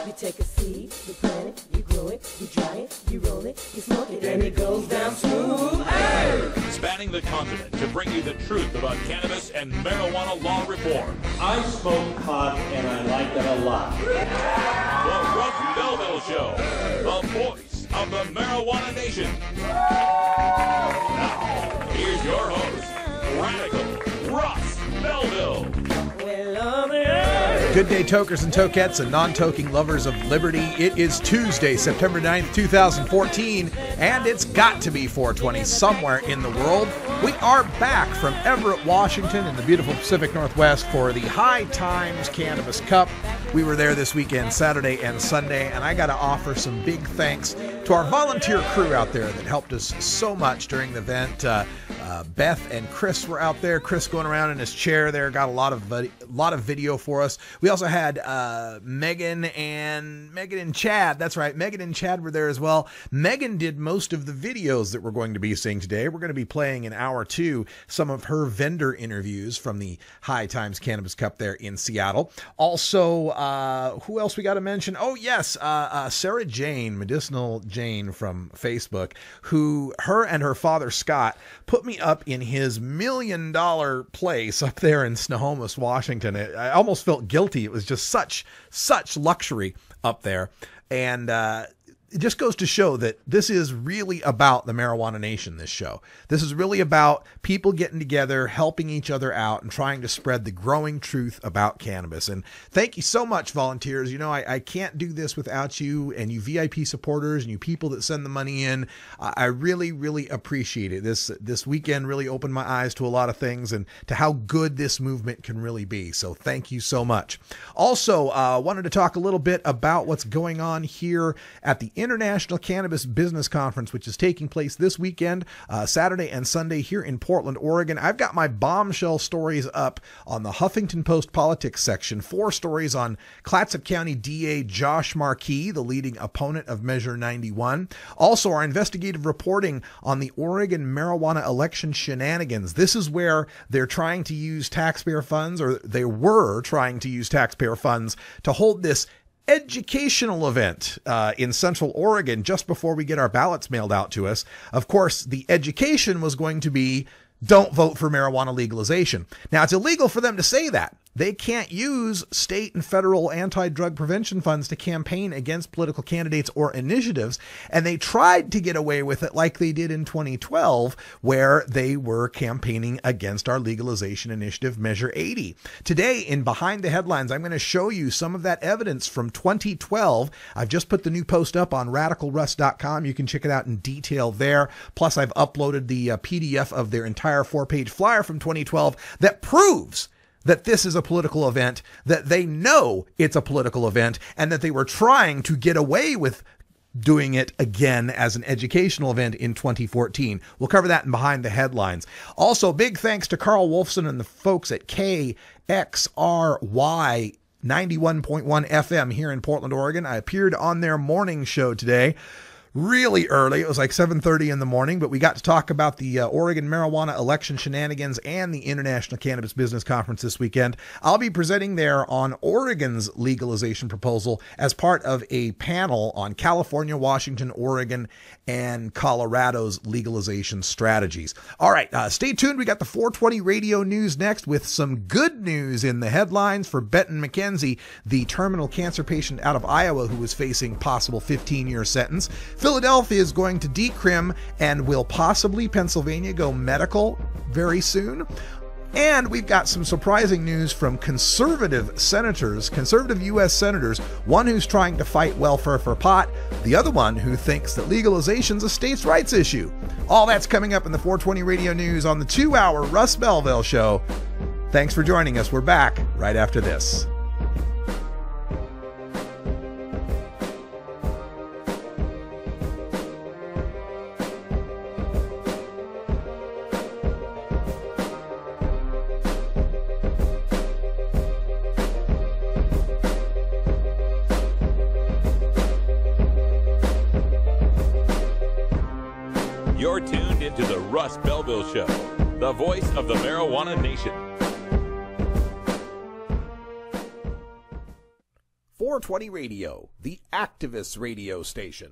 You take a seed, you plant it, you grow it, you dry it, you roll it, you smoke it, and it goes down smooth. Hey! Spanning the continent to bring you the truth about cannabis and marijuana law reform. I smoke pot and I like it a lot. The Russ Belville Show, the voice of the marijuana nation. Now, here's your host, Radical Russ Belville. Good day, tokers and tokettes and non-toking lovers of liberty. It is Tuesday, September 9th, 2014, and it's got to be 420 somewhere in the world. We are back from Everett, Washington in the beautiful Pacific Northwest for the High Times Cannabis Cup. We were there this weekend, Saturday and Sunday, and I got to offer some big thanks to our volunteer crew out there that helped us so much during the event. Beth and Chris were out there. Chris going around in his chair there, got a lot of video for us. We also had Megan and Chad. That's right, Megan and Chad were there as well. Megan did most of the videos that we're going to be seeing today. We're going to be playing in hour 2 some of her vendor interviews from the High Times Cannabis Cup there in Seattle. Also, who else we got to mention? Oh yes, Sarah Jane, Medicinal Jane from Facebook, who her and her father Scott put me up in his $1 million place up there in Snohomish, Washington. I almost felt guilty. It was just such luxury up there. And it just goes to show that this is really about the marijuana nation, this show. This is really about people getting together, helping each other out, and trying to spread the growing truth about cannabis. And thank you so much, volunteers. You know, I can't do this without you and you VIP supporters and you people that send the money in. I really, really appreciate it. This weekend really opened my eyes to a lot of things and to how good this movement can really be. So thank you so much. Also, wanted to talk a little bit about what's going on here at the International Cannabis Business Conference, which is taking place this weekend, Saturday and Sunday here in Portland, Oregon. I've got my bombshell stories up on the Huffington Post Politics section. 4 stories on Clatsop County DA Josh Markey, the leading opponent of Measure 91. Also, our investigative reporting on the Oregon marijuana election shenanigans. This is where they're trying to use taxpayer funds, or they were trying to use taxpayer funds to hold this educational event in Central Oregon just before we get our ballots mailed out to us. Of course, the education was going to be, don't vote for marijuana legalization. Now, it's illegal for them to say that. They can't use state and federal anti-drug prevention funds to campaign against political candidates or initiatives. And they tried to get away with it like they did in 2012, where they were campaigning against our legalization initiative, Measure 80. Today, in Behind the Headlines, I'm going to show you some of that evidence from 2012. I've just put the new post up on radicalruss.com. You can check it out in detail there. Plus, I've uploaded the PDF of their entire 4-page flyer from 2012 that proves that this is a political event, that they know it's a political event, and that they were trying to get away with doing it again as an educational event in 2014. We'll cover that in Behind the Headlines. Also, big thanks to Carl Wolfson and the folks at KXRY 91.1 FM here in Portland, Oregon. I appeared on their morning show today. Really early. It was like 7:30 in the morning, but we got to talk about the Oregon marijuana election shenanigans and the International Cannabis Business Conference this weekend. I'll be presenting there on Oregon's legalization proposal as part of a panel on California, Washington, Oregon, and Colorado's legalization strategies. All right, stay tuned. We got the 420 radio news next with some good news in the headlines for Benton McKenzie, the terminal cancer patient out of Iowa who was facing possible 15-year sentence. Philadelphia is going to decrim, and will possibly Pennsylvania go medical very soon? And we've got some surprising news from conservative senators, conservative U.S. senators, one who's trying to fight welfare for pot, the other one who thinks that legalization's a states' rights issue. All that's coming up in the 420 radio news on the 2-hour Russ Belville Show. Thanks for joining us. We're back right after this. You're tuned into the Russ Belville Show, the voice of the marijuana nation. 420 Radio, the activist radio station.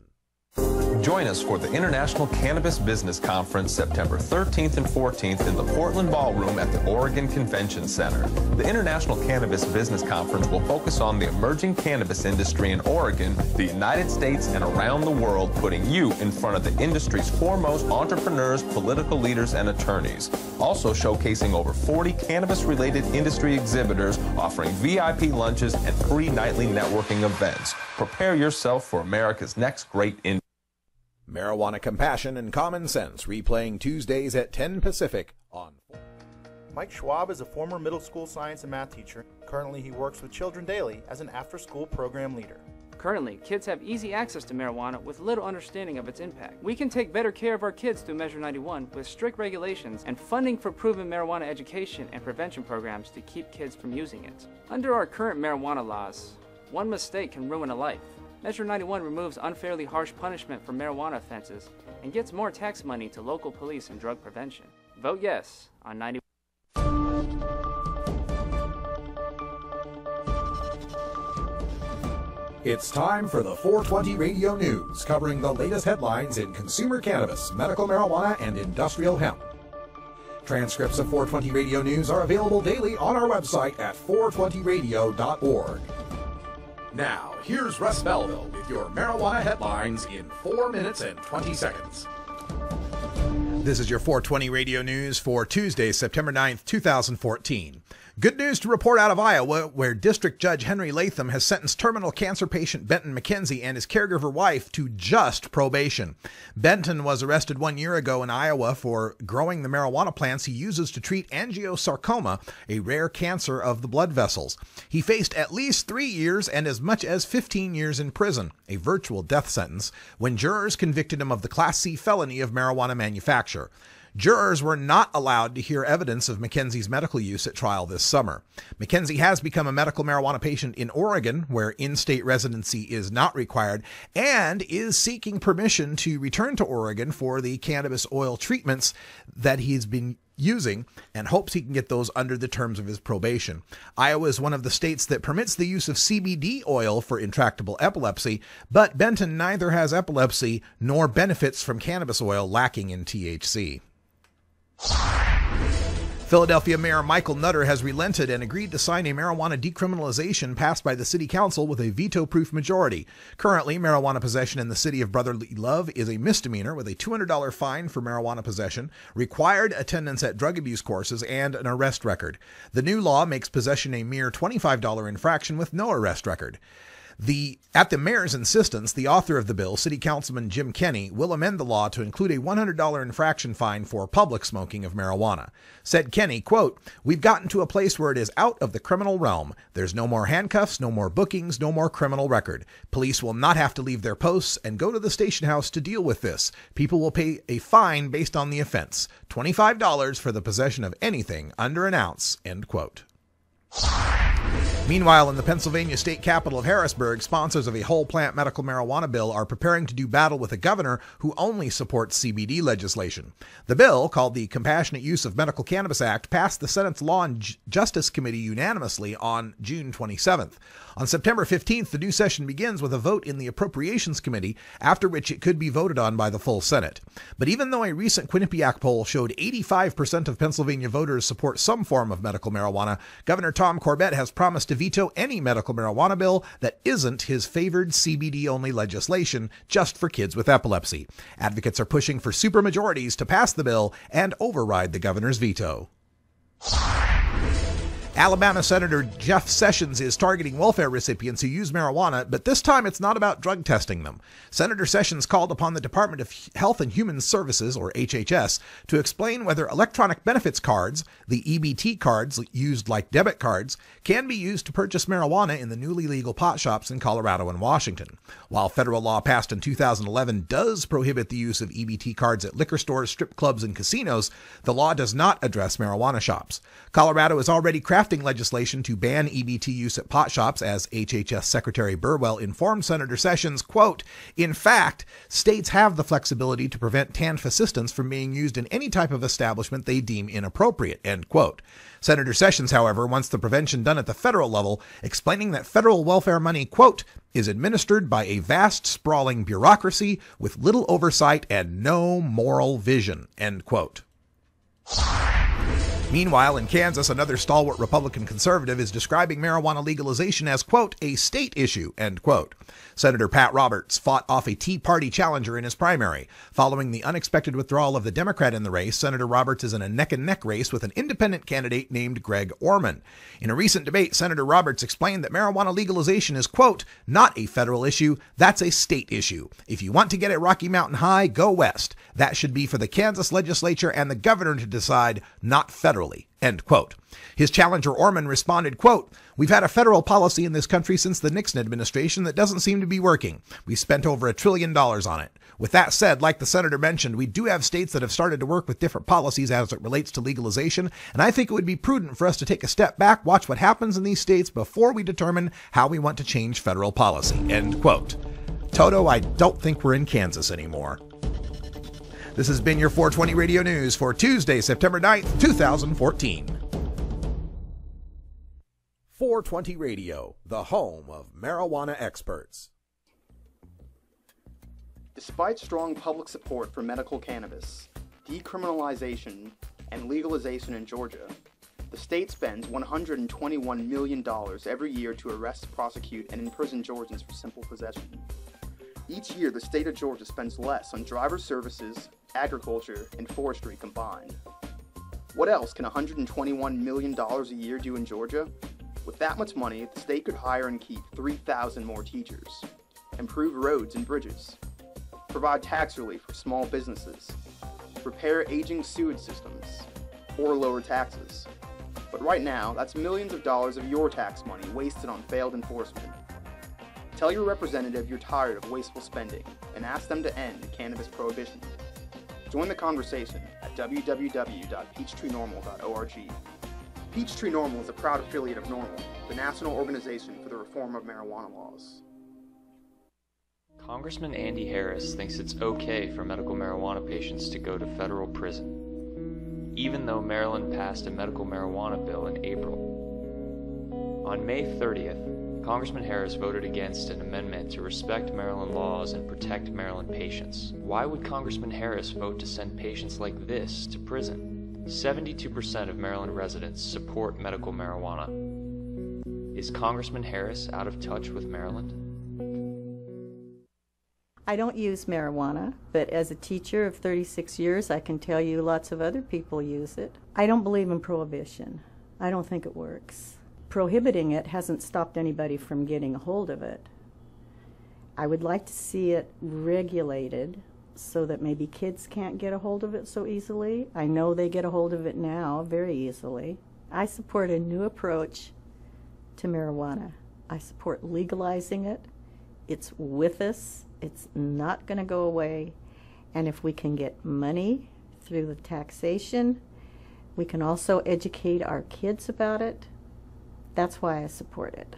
Join us for the International Cannabis Business Conference September 13th and 14th in the Portland Ballroom at the Oregon Convention Center. The International Cannabis Business Conference will focus on the emerging cannabis industry in Oregon, the United States, and around the world, putting you in front of the industry's foremost entrepreneurs, political leaders, and attorneys. Also showcasing over 40 cannabis-related industry exhibitors, offering VIP lunches and free nightly networking events. Prepare yourself for America's next great industry. Marijuana Compassion and Common Sense, replaying Tuesdays at 10 Pacific on... Mike Schwab is a former middle school science and math teacher. Currently, he works with children daily as an after-school program leader. Currently, kids have easy access to marijuana with little understanding of its impact. We can take better care of our kids through Measure 91 with strict regulations and funding for proven marijuana education and prevention programs to keep kids from using it. Under our current marijuana laws, one mistake can ruin a life. Measure 91 removes unfairly harsh punishment for marijuana offenses and gets more tax money to local police and drug prevention. Vote yes on 91. It's time for the 420 Radio News, covering the latest headlines in consumer cannabis, medical marijuana, and industrial hemp. Transcripts of 420 Radio News are available daily on our website at 420radio.org. Now, here's Russ Belville with your marijuana headlines in 4 minutes and 20 seconds. This is your 420 Radio News for Tuesday, September 9th, 2014. Good news to report out of Iowa, where District Judge Henry Latham has sentenced terminal cancer patient Benton McKenzie and his caregiver wife to just probation. Benton was arrested 1 year ago in Iowa for growing the marijuana plants he uses to treat angiosarcoma, a rare cancer of the blood vessels. He faced at least 3 years and as much as 15 years in prison, a virtual death sentence, when jurors convicted him of the Class C felony of marijuana manufacture. Jurors were not allowed to hear evidence of McKenzie's medical use at trial this summer. McKenzie has become a medical marijuana patient in Oregon, where in-state residency is not required, and is seeking permission to return to Oregon for the cannabis oil treatments that he's been using, and hopes he can get those under the terms of his probation. Iowa is one of the states that permits the use of CBD oil for intractable epilepsy, but Benton neither has epilepsy nor benefits from cannabis oil lacking in THC. Philadelphia Mayor Michael Nutter has relented and agreed to sign a marijuana decriminalization passed by the city council with a veto-proof majority. Currently, marijuana possession in the city of brotherly love is a misdemeanor with a $200 fine for marijuana possession, required attendance at drug abuse courses, and an arrest record. The new law makes possession a mere $25 infraction with no arrest record. At the mayor's insistence, the author of the bill, City Councilman Jim Kenney, will amend the law to include a $100 infraction fine for public smoking of marijuana. Said Kenney, quote, "We've gotten to a place where it is out of the criminal realm. There's no more handcuffs, no more bookings, no more criminal record. Police will not have to leave their posts and go to the station house to deal with this. People will pay a fine based on the offense. $25 for the possession of anything under an ounce," end quote. Meanwhile, in the Pennsylvania state capital of Harrisburg, sponsors of a whole plant medical marijuana bill are preparing to do battle with a governor who only supports CBD legislation. The bill, called the Compassionate Use of Medical Cannabis Act, passed the Senate's Law and Justice Committee unanimously on June 27th. On September 15th, the new session begins with a vote in the Appropriations Committee, after which it could be voted on by the full Senate. But even though a recent Quinnipiac poll showed 85% of Pennsylvania voters support some form of medical marijuana, Governor Tom Corbett has promised to veto any medical marijuana bill that isn't his favored CBD-only legislation just for kids with epilepsy. Advocates are pushing for supermajorities to pass the bill and override the governor's veto. Alabama Senator Jeff Sessions is targeting welfare recipients who use marijuana, but this time it's not about drug testing them. Senator Sessions called upon the Department of Health and Human Services, or HHS, to explain whether electronic benefits cards, the EBT cards used like debit cards, can be used to purchase marijuana in the newly legal pot shops in Colorado and Washington. While federal law passed in 2011 does prohibit the use of EBT cards at liquor stores, strip clubs, and casinos, the law does not address marijuana shops. Colorado is already crafting drafting legislation to ban EBT use at pot shops, as HHS Secretary Burwell informed Senator Sessions, quote, "In fact, states have the flexibility to prevent TANF assistance from being used in any type of establishment they deem inappropriate," end quote. Senator Sessions, however, wants the prevention done at the federal level, explaining that federal welfare money, quote, "is administered by a vast, sprawling bureaucracy with little oversight and no moral vision," end quote. Meanwhile, in Kansas, another stalwart Republican conservative is describing marijuana legalization as, quote, "a state issue," end quote. Senator Pat Roberts fought off a Tea Party challenger in his primary. Following the unexpected withdrawal of the Democrat in the race, Senator Roberts is in a neck-and-neck race with an independent candidate named Greg Orman. In a recent debate, Senator Roberts explained that marijuana legalization is, quote, "not a federal issue, that's a state issue. If you want to get it Rocky Mountain High, go west. That should be for the Kansas legislature and the governor to decide, not federally," end quote. His challenger Orman responded, quote, "We've had a federal policy in this country since the Nixon administration that doesn't seem to be working. We spent over $1 trillion on it. With that said, like the senator mentioned, we do have states that have started to work with different policies as it relates to legalization, and I think it would be prudent for us to take a step back, watch what happens in these states before we determine how we want to change federal policy," end quote. Toto, I don't think we're in Kansas anymore. This has been your 420 Radio News for Tuesday, September 9th, 2014. 420 Radio, the home of marijuana experts. Despite strong public support for medical cannabis, decriminalization, and legalization in Georgia, the state spends $121 million every year to arrest, prosecute, and imprison Georgians for simple possession. Each year, the state of Georgia spends less on driver services, agriculture, and forestry combined. What else can $121 million a year do in Georgia? With that much money, the state could hire and keep 3,000 more teachers, improve roads and bridges, provide tax relief for small businesses, repair aging sewage systems, or lower taxes. But right now, that's millions of dollars of your tax money wasted on failed enforcement. Tell your representative you're tired of wasteful spending and ask them to end cannabis prohibition. Join the conversation at www.peachtreenormal.org. Peachtree NORML is a proud affiliate of NORML, the National Organization for the Reform of Marijuana Laws. Congressman Andy Harris thinks it's okay for medical marijuana patients to go to federal prison, even though Maryland passed a medical marijuana bill in April. On May 30th, Congressman Harris voted against an amendment to respect Maryland laws and protect Maryland patients. Why would Congressman Harris vote to send patients like this to prison? 72% of Maryland residents support medical marijuana. Is Congressman Harris out of touch with Maryland? I don't use marijuana, but as a teacher of 36 years, I can tell you lots of other people use it. I don't believe in prohibition. I don't think it works. Prohibiting it hasn't stopped anybody from getting a hold of it. I would like to see it regulated so that maybe kids can't get a hold of it so easily. I know they get a hold of it now very easily. I support a new approach to marijuana. I support legalizing it. It's with us. It's not going to go away. And if we can get money through the taxation, we can also educate our kids about it. That's why I support it.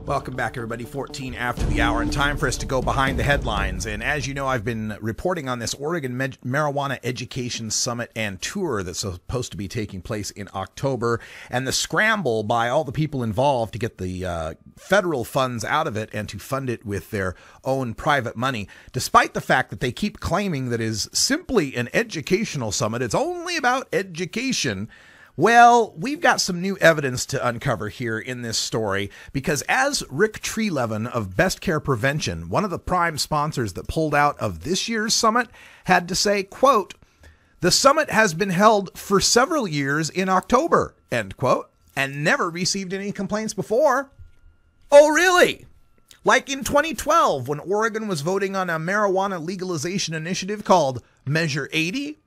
Welcome back, everybody. 14 after the hour, and time for us to go behind the headlines. And as you know, I've been reporting on this Oregon Marijuana Education Summit and Tour that's supposed to be taking place in October, and the scramble by all the people involved to get the federal funds out of it and to fund it with their own private money, despite the fact that they keep claiming that it is simply an educational summit. It's only about education. Well, we've got some new evidence to uncover here in this story, because as Rick Treelevin of Best Care Prevention, one of the prime sponsors that pulled out of this year's summit, had to say, quote, "The summit has been held for several years in October," end quote, "and never received any complaints before." Oh, really? Like in 2012, when Oregon was voting on a marijuana legalization initiative called Measure 80?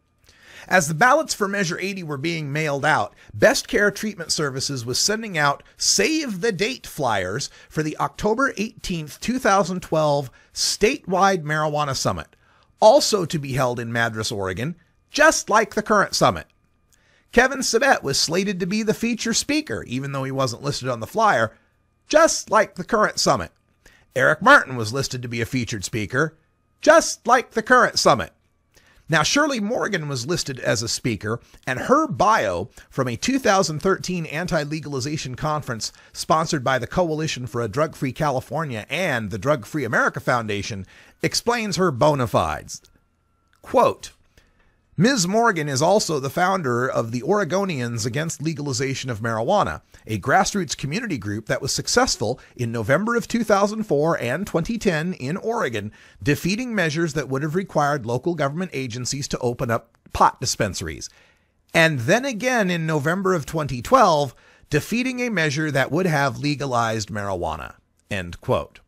As the ballots for Measure 80 were being mailed out, Best Care Treatment Services was sending out save the date flyers for the October 18th, 2012 statewide marijuana summit, also to be held in Madras, Oregon, just like the current summit. Kevin Sabet was slated to be the feature speaker, even though he wasn't listed on the flyer, just like the current summit. Eric Martin was listed to be a featured speaker, just like the current summit. Now, Shirley Morgan was listed as a speaker, and her bio from a 2013 anti-legalization conference sponsored by the Coalition for a Drug-Free California and the Drug-Free America Foundation explains her bona fides. Quote, Ms. Morgan is also the founder of the Oregonians Against Legalization of Marijuana, a grassroots community group that was successful in November of 2004 and 2010 in Oregon, defeating measures that would have required local government agencies to open up pot dispensaries. And then again in November of 2012, defeating a measure that would have legalized marijuana. End quote.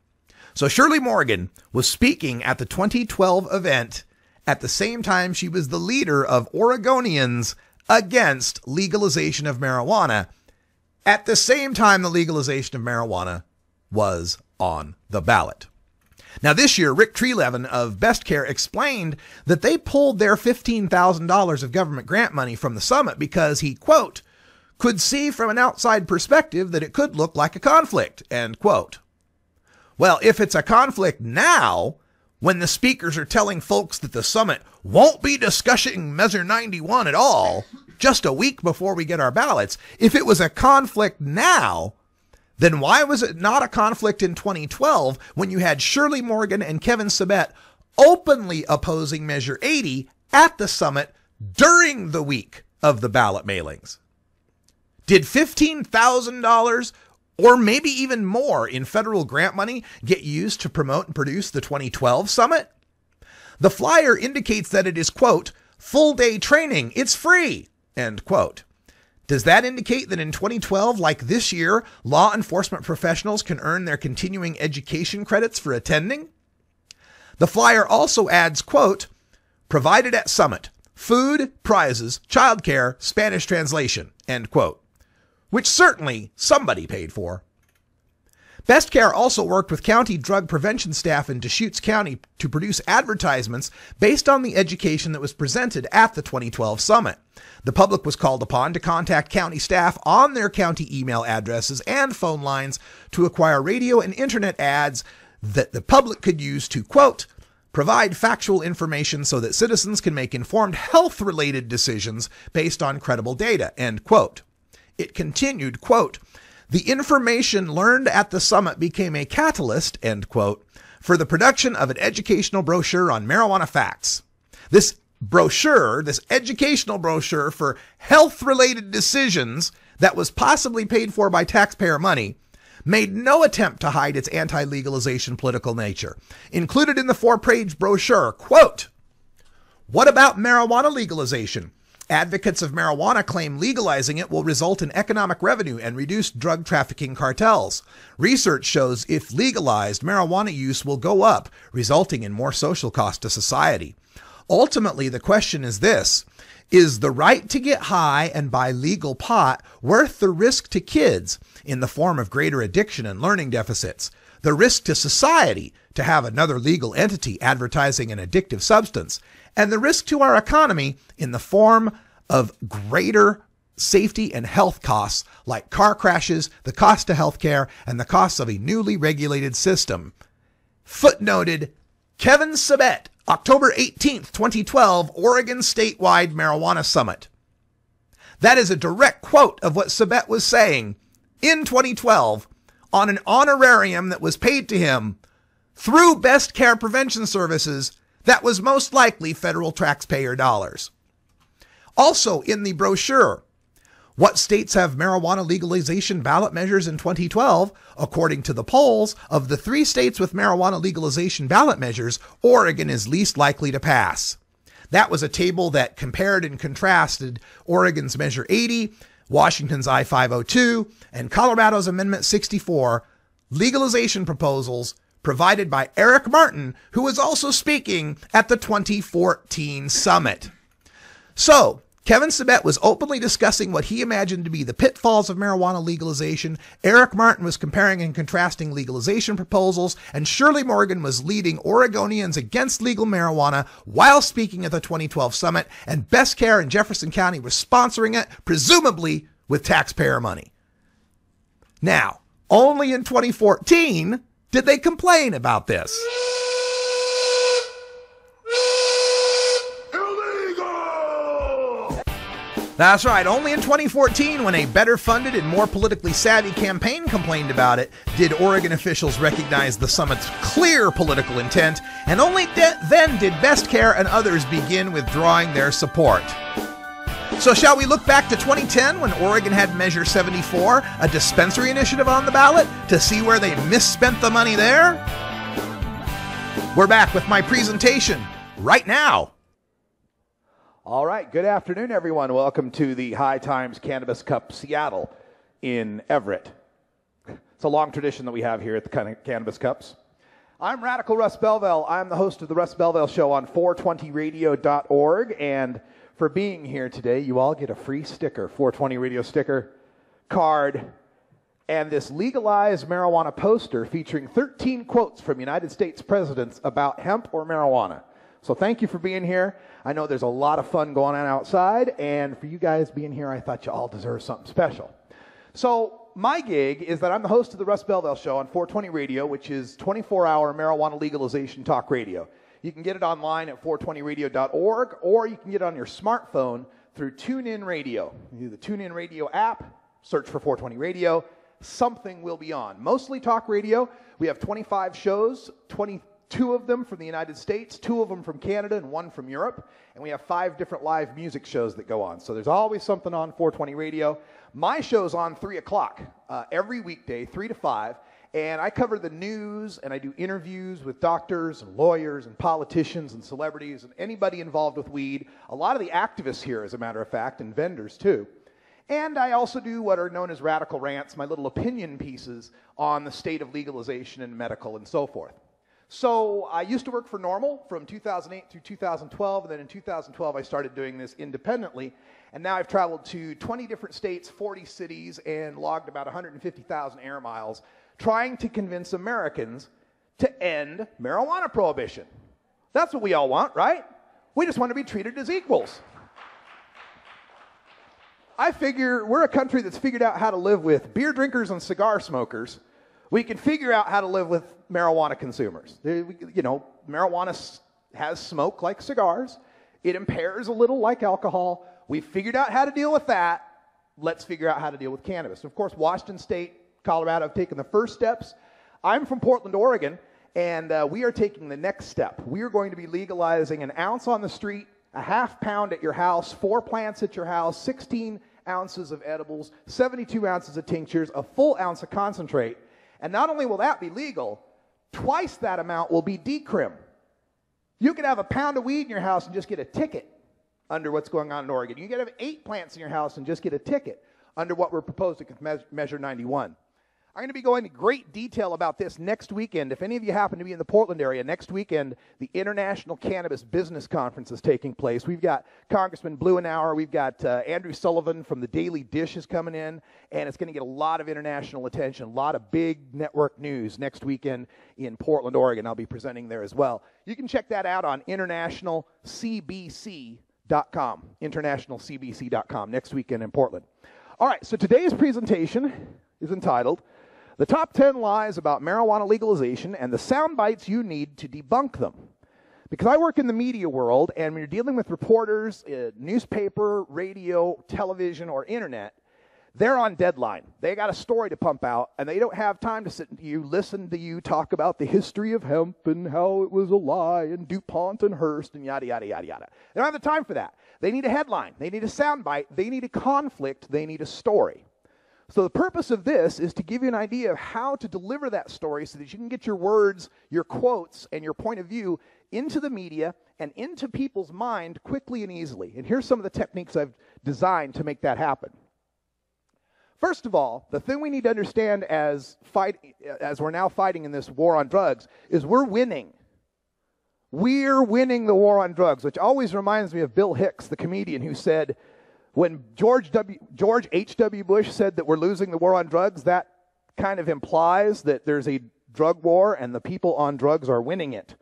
So Shirley Morgan was speaking at the 2012 event at the same time she was the leader of Oregonians Against Legalization of Marijuana, at the same time the legalization of marijuana was on the ballot. Now this year, Rick Trelevin of Best Care explained that they pulled their $15,000 of government grant money from the summit because he, quote, could see from an outside perspective that it could look like a conflict, end quote. Well, if it's a conflict now, when the speakers are telling folks that the summit won't be discussing Measure 91 at all, just a week before we get our ballots, if it was a conflict now, then why was it not a conflict in 2012 when you had Shirley Morgan and Kevin Sabet openly opposing Measure 80 at the summit during the week of the ballot mailings? Did $15,000 or maybe even more in federal grant money get used to promote and produce the 2012 summit? The flyer indicates that it is, quote, full day training. It's free, end quote. Does that indicate that in 2012, like this year, law enforcement professionals can earn their continuing education credits for attending? The flyer also adds, quote, provided at summit, food, prizes, childcare, Spanish translation, end quote. Which certainly somebody paid for. Best Care also worked with county drug prevention staff in Deschutes County to produce advertisements based on the education that was presented at the 2012 summit. The public was called upon to contact county staff on their county email addresses and phone lines to acquire radio and internet ads that the public could use to, quote, provide factual information so that citizens can make informed health-related decisions based on credible data, end quote. It continued, quote, the information learned at the summit became a catalyst, end quote, for the production of an educational brochure on marijuana facts. This brochure, this educational brochure for health-related decisions that was possibly paid for by taxpayer money, made no attempt to hide its anti-legalization political nature. Included in the 4-page brochure, quote, what about marijuana legalization? Advocates of marijuana claim legalizing it will result in economic revenue and reduce drug trafficking cartels. Research shows if legalized, marijuana use will go up, resulting in more social cost to society. Ultimately, the question is this: is the right to get high and buy legal pot worth the risk to kids in the form of greater addiction and learning deficits? The risk to society to have another legal entity advertising an addictive substance, and the risk to our economy in the form of greater safety and health costs like car crashes, the cost of healthcare, and the costs of a newly regulated system. Footnoted, Kevin Sabet, October 18th, 2012, Oregon Statewide Marijuana Summit. That is a direct quote of what Sabet was saying in 2012 on an honorarium that was paid to him through Best Care Prevention Services that was most likely federal taxpayer dollars. Also in the brochure, what states have marijuana legalization ballot measures in 2012? According to the polls, of the 3 states with marijuana legalization ballot measures, Oregon is least likely to pass. That was a table that compared and contrasted Oregon's Measure 80, Washington's I-502, and Colorado's Amendment 64 legalization proposals provided by Eric Martin, who was also speaking at the 2014 summit. So, Kevin Sabet was openly discussing what he imagined to be the pitfalls of marijuana legalization. Eric Martin was comparing and contrasting legalization proposals, and Shirley Morgan was leading Oregonians against legal marijuana while speaking at the 2012 summit, and Best Care in Jefferson County was sponsoring it, presumably with taxpayer money. Now, only in 2014 did they complain about this. That's right, only in 2014, when a better-funded and more politically savvy campaign complained about it, did Oregon officials recognize the summit's clear political intent, and only then did Best Care and others begin withdrawing their support. So shall we look back to 2010 when Oregon had Measure 74, a dispensary initiative on the ballot, to see where they misspent the money there? We're back with my presentation right now. All right, good afternoon, everyone. Welcome to the High Times Cannabis Cup Seattle in Everett. It's a long tradition that we have here at the Cannabis Cups. I'm Radical Russ Belville. I'm the host of the Russ Belville Show on 420radio.org, and for being here today, you all get a free sticker, 420 Radio sticker, card, and this legalized marijuana poster featuring 13 quotes from United States presidents about hemp or marijuana. So thank you for being here. I know there's a lot of fun going on outside, and for you guys being here, I thought you all deserve something special. So my gig is that I'm the host of the Russ Belville Show on 420 Radio, which is 24-hour marijuana legalization talk radio. You can get it online at 420radio.org, or you can get it on your smartphone through TuneIn Radio. You do the TuneIn Radio app, search for 420 Radio, something will be on. Mostly talk radio. We have 25 shows, 22 of them from the United States, 2 of them from Canada, and 1 from Europe. And we have 5 different live music shows that go on. So there's always something on 420 Radio. My show's on 3 o'clock every weekday, 3 to 5. And I cover the news, and I do interviews with doctors and lawyers and politicians and celebrities and anybody involved with weed. A lot of the activists here, as a matter of fact, and vendors too. And I also do what are known as radical rants, my little opinion pieces on the state of legalization and medical and so forth. So I used to work for NORML from 2008 through 2012, and then in 2012 I started doing this independently, and now I've traveled to 20 different states, 40 cities, and logged about 150,000 air miles trying to convince Americans to end marijuana prohibition. That's what we all want, right? We just want to be treated as equals. I figure we're a country that's figured out how to live with beer drinkers and cigar smokers. We can figure out how to live with marijuana consumers. You know, marijuana has smoke like cigars. It impairs a little like alcohol. We've figured out how to deal with that. Let's figure out how to deal with cannabis. Of course, Washington State, Colorado have taken the first steps. I'm from Portland, Oregon, and we are taking the next step. We are going to be legalizing an ounce on the street, a half pound at your house, 4 plants at your house, 16 ounces of edibles, 72 ounces of tinctures, a full ounce of concentrate. And not only will that be legal, twice that amount will be decrim. You could have a pound of weed in your house and just get a ticket under what's going on in Oregon. You could have 8 plants in your house and just get a ticket under what we're proposing with Measure 91. I'm going to be going into great detail about this next weekend. If any of you happen to be in the Portland area, next weekend, the International Cannabis Business Conference is taking place. We've got Congressman Blumenauer, we've got Andrew Sullivan from the Daily Dish is coming in, and it's going to get a lot of international attention, a lot of big network news next weekend in Portland, Oregon. I'll be presenting there as well. You can check that out on internationalcbc.com, internationalcbc.com, next weekend in Portland. All right, so today's presentation is entitled The Top 10 Lies About Marijuana Legalization and the Sound Bites You Need to Debunk Them. Because I work in the media world, and when you're dealing with reporters, newspaper, radio, television, or internet, they're on deadline. They got a story to pump out, and they don't have time to sit and listen to you talk about the history of hemp and how it was a lie, and DuPont and Hearst, and yada, yada, yada, yada. They don't have the time for that. They need a headline. They need a sound bite. They need a conflict. They need a story. So the purpose of this is to give you an idea of how to deliver that story so that you can get your words, your quotes, and your point of view into the media and into people's mind quickly and easily. And here's some of the techniques I've designed to make that happen. First of all, the thing we need to understand as we're now fighting in this war on drugs is we're winning. We're winning the war on drugs, which always reminds me of Bill Hicks, the comedian, who said, when George H.W. Bush said that we're losing the war on drugs, that kind of implies that there's a drug war and the people on drugs are winning it.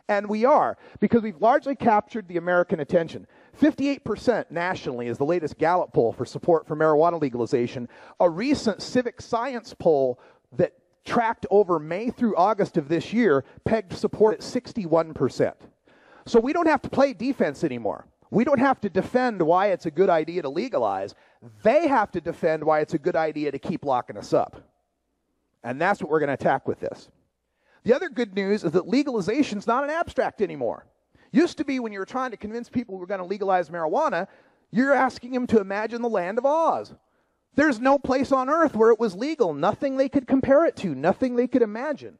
And we are, because we've largely captured the American attention. 58% nationally is the latest Gallup poll for support for marijuana legalization. A recent civic science poll that tracked over May through August of this year pegged support at 61%. So we don't have to play defense anymore. We don't have to defend why it's a good idea to legalize. They have to defend why it's a good idea to keep locking us up. And that's what we're going to attack with this. The other good news is that legalization is not an abstract anymore. Used to be when you were trying to convince people we're going to legalize marijuana, you're asking them to imagine the land of Oz. There's no place on earth where it was legal, nothing they could compare it to, nothing they could imagine.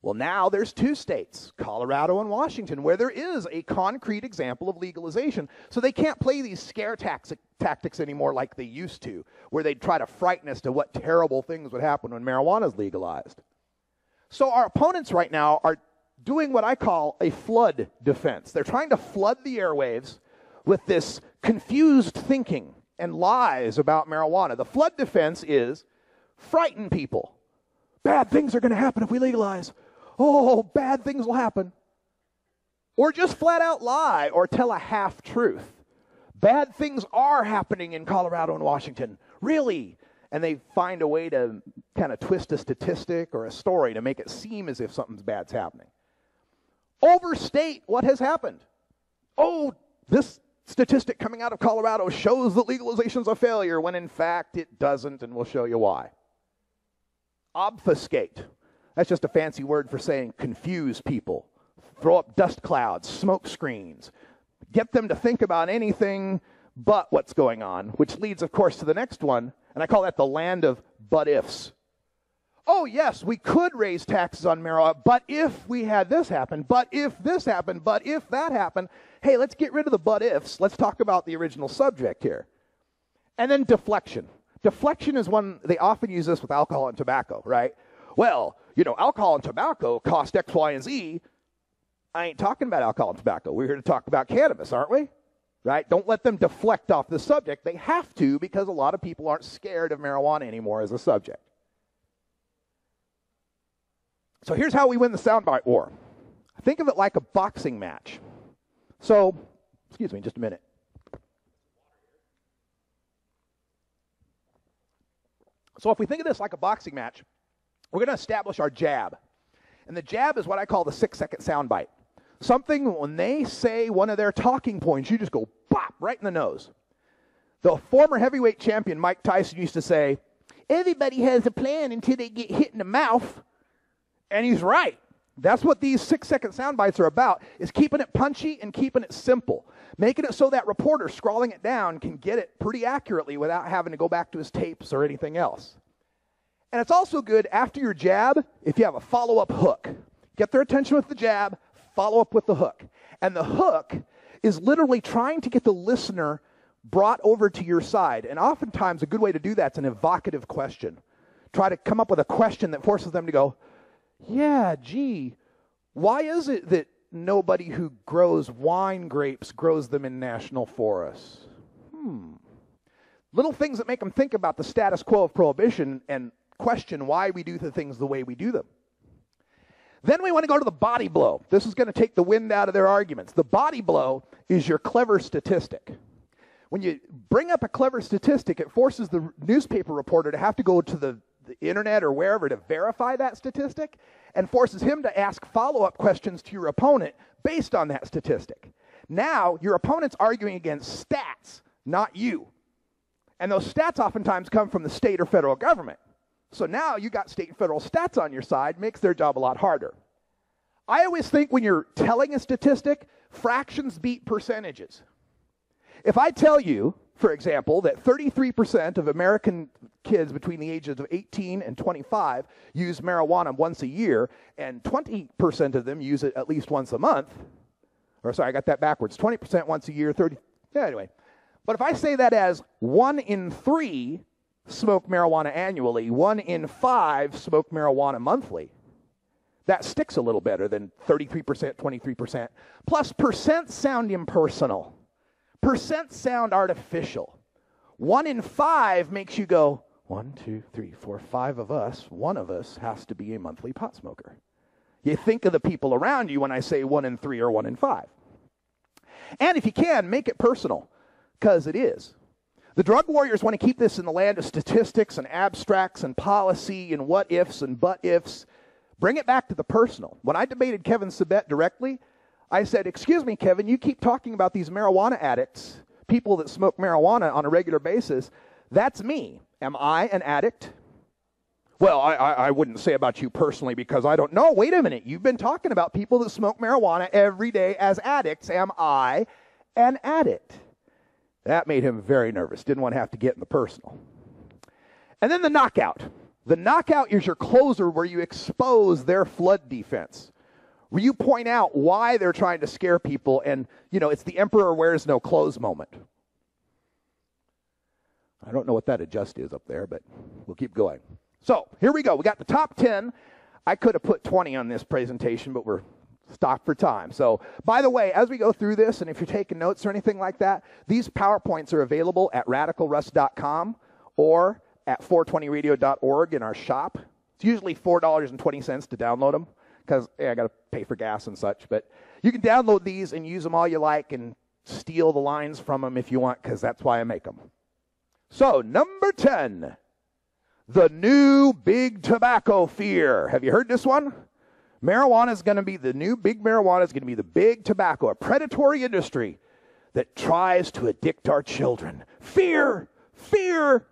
Well, now there's 2 states, Colorado and Washington, where there is a concrete example of legalization. So they can't play these scare tactics anymore like they used to, where they'd try to frighten us to what terrible things would happen when marijuana is legalized. So our opponents right now are doing what I call a flood defense. They're trying to flood the airwaves with this confused thinking and lies about marijuana. The flood defense is frighten people. Bad things are going to happen if we legalize. Oh, bad things will happen. Or just flat out lie or tell a half-truth. Bad things are happening in Colorado and Washington. Really? And they find a way to kind of twist a statistic or a story to make it seem as if something bad's happening. Overstate what has happened. Oh, this statistic coming out of Colorado shows that legalization's a failure, when in fact it doesn't, and we'll show you why. Obfuscate. That's just a fancy word for saying confuse people. Throw up dust clouds, smoke screens. Get them to think about anything but what's going on, which leads, of course, to the next one, and I call that the land of but-ifs. Oh, yes, we could raise taxes on marijuana, but if we had this happen, but if this happened, but if that happened, hey, let's get rid of the but-ifs. Let's talk about the original subject here. And then deflection. Deflection is one, they often use this with alcohol and tobacco, right? Well, you know, alcohol and tobacco cost X, Y, and Z. I ain't talking about alcohol and tobacco. We're here to talk about cannabis, aren't we? Right? Don't let them deflect off the subject. They have to, because a lot of people aren't scared of marijuana anymore as a subject. So here's how we win the soundbite war. Think of it like a boxing match. So, excuse me just a minute. So if we think of this like a boxing match, we're going to establish our jab. And the jab is what I call the 6-second soundbite. Something when they say one of their talking points, you just go bop right in the nose. The former heavyweight champion Mike Tyson used to say, everybody has a plan until they get hit in the mouth. And he's right. That's what these 6-second sound bites are about, is keeping it punchy and keeping it simple. Making it so that reporter scrawling it down can get it pretty accurately without having to go back to his tapes or anything else. And it's also good after your jab if you have a follow-up hook. Get their attention with the jab, follow up with the hook. And the hook is literally trying to get the listener brought over to your side. And oftentimes a good way to do that is an evocative question. Try to come up with a question that forces them to go, yeah, gee, why is it that nobody who grows wine grapes grows them in national forests? Little things that make them think about the status quo of prohibition and question why we do the things the way we do them. Then we want to go to the body blow. This is going to take the wind out of their arguments. The body blow is your clever statistic. When you bring up a clever statistic, it forces the newspaper reporter to have to go to the internet or wherever to verify that statistic, and forces him to ask follow-up questions to your opponent based on that statistic. Now, your opponent's arguing against stats, not you. And those stats oftentimes come from the state or federal government. So now you got state and federal stats on your side, makes their job a lot harder. I always think when you're telling a statistic, fractions beat percentages. If I tell you, for example, that 33% of American kids between the ages of 18 and 25 use marijuana once a year, and 20% of them use it at least once a month, or sorry, I got that backwards, 20% once a year, anyway. But if I say that as 1 in 3 smoke marijuana annually, 1 in 5 smoke marijuana monthly, That sticks a little better than 33%, 23%. Plus, percents sound impersonal. Percents sound artificial. 1 in 5 makes you go, 1, 2, 3, 4, 5 of us, one of us has to be a monthly pot smoker. You think of the people around you when I say 1 in 3 or 1 in 5. And if you can, make it personal, because it is. The drug warriors want to keep this in the land of statistics and abstracts and policy and what ifs and but ifs. Bring it back to the personal. When I debated Kevin Sabet directly, I said, excuse me, Kevin, you keep talking about these marijuana addicts, people that smoke marijuana on a regular basis. That's me. Am I an addict? Well, I wouldn't say about you personally because I don't know. Wait a minute. You've been talking about people that smoke marijuana every day as addicts. Am I an addict? That made him very nervous. Didn't want to have to get in the personal. And then the knockout. The knockout is your closer where you expose their flood defense, where you point out why they're trying to scare people, and, you know, it's the emperor wears no clothes moment. I don't know what that adjust is up there, but we'll keep going. So, here we go. We got the top 10. I could have put 20 on this presentation, but we're stopped for time. So, by the way, as we go through this, and if you're taking notes or anything like that, these PowerPoints are available at radicalruss.com or at 420radio.org in our shop. It's usually $4.20 to download them because I got to pay for gas and such. But you can download these and use them all you like and steal the lines from them if you want, because that's why I make them. So, number 10, the new big tobacco fear. Have you heard this one? Marijuana is going to be the new big marijuana is going to be the big tobacco, a predatory industry that tries to addict our children. Fear, fear.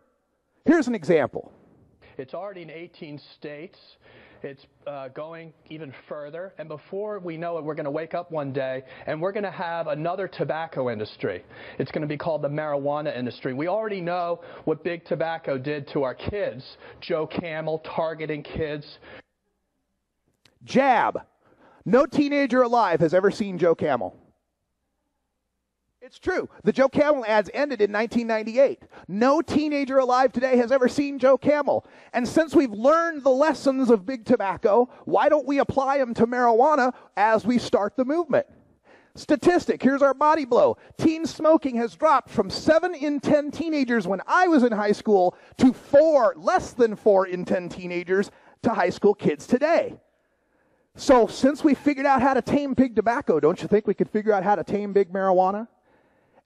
Here's an example. It's already in 18 states. It's going even further. And before we know it, we're going to wake up one day and we're going to have another tobacco industry. It's going to be called the marijuana industry. We already know what big tobacco did to our kids. Joe Camel targeting kids. Jab. No teenager alive has ever seen Joe Camel. It's true. The Joe Camel ads ended in 1998. No teenager alive today has ever seen Joe Camel. And since we've learned the lessons of big tobacco, why don't we apply them to marijuana as we start the movement? Statistic, here's our body blow. Teen smoking has dropped from 7 in 10 teenagers when I was in high school to less than 4 in 10 teenagers to high school kids today. So since we figured out how to tame big tobacco, don't you think we could figure out how to tame big marijuana?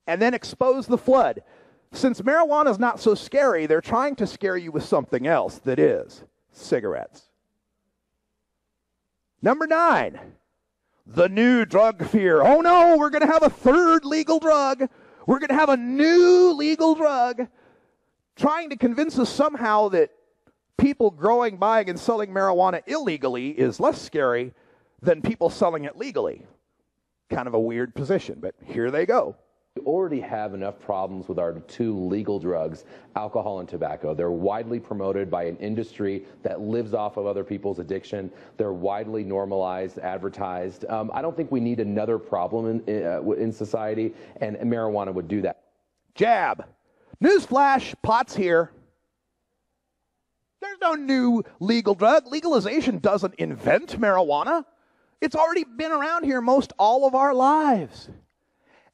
And then expose the flood. Since marijuana is not so scary, they're trying to scare you with something else that is cigarettes. Number 9, the new drug fear. Oh no, we're going to have a third legal drug. We're going to have a new legal drug. Trying to convince us somehow that people growing, buying, and selling marijuana illegally is less scary than people selling it legally. Kind of a weird position, but here they go. We already have enough problems with our 2 legal drugs, alcohol and tobacco. They're widely promoted by an industry that lives off of other people's addiction. They're widely normalized, advertised. I don't think we need another problem in society, and marijuana would do that. Jab. Newsflash, pot's here. There's no new legal drug. Legalization doesn't invent marijuana. It's already been around here most all of our lives.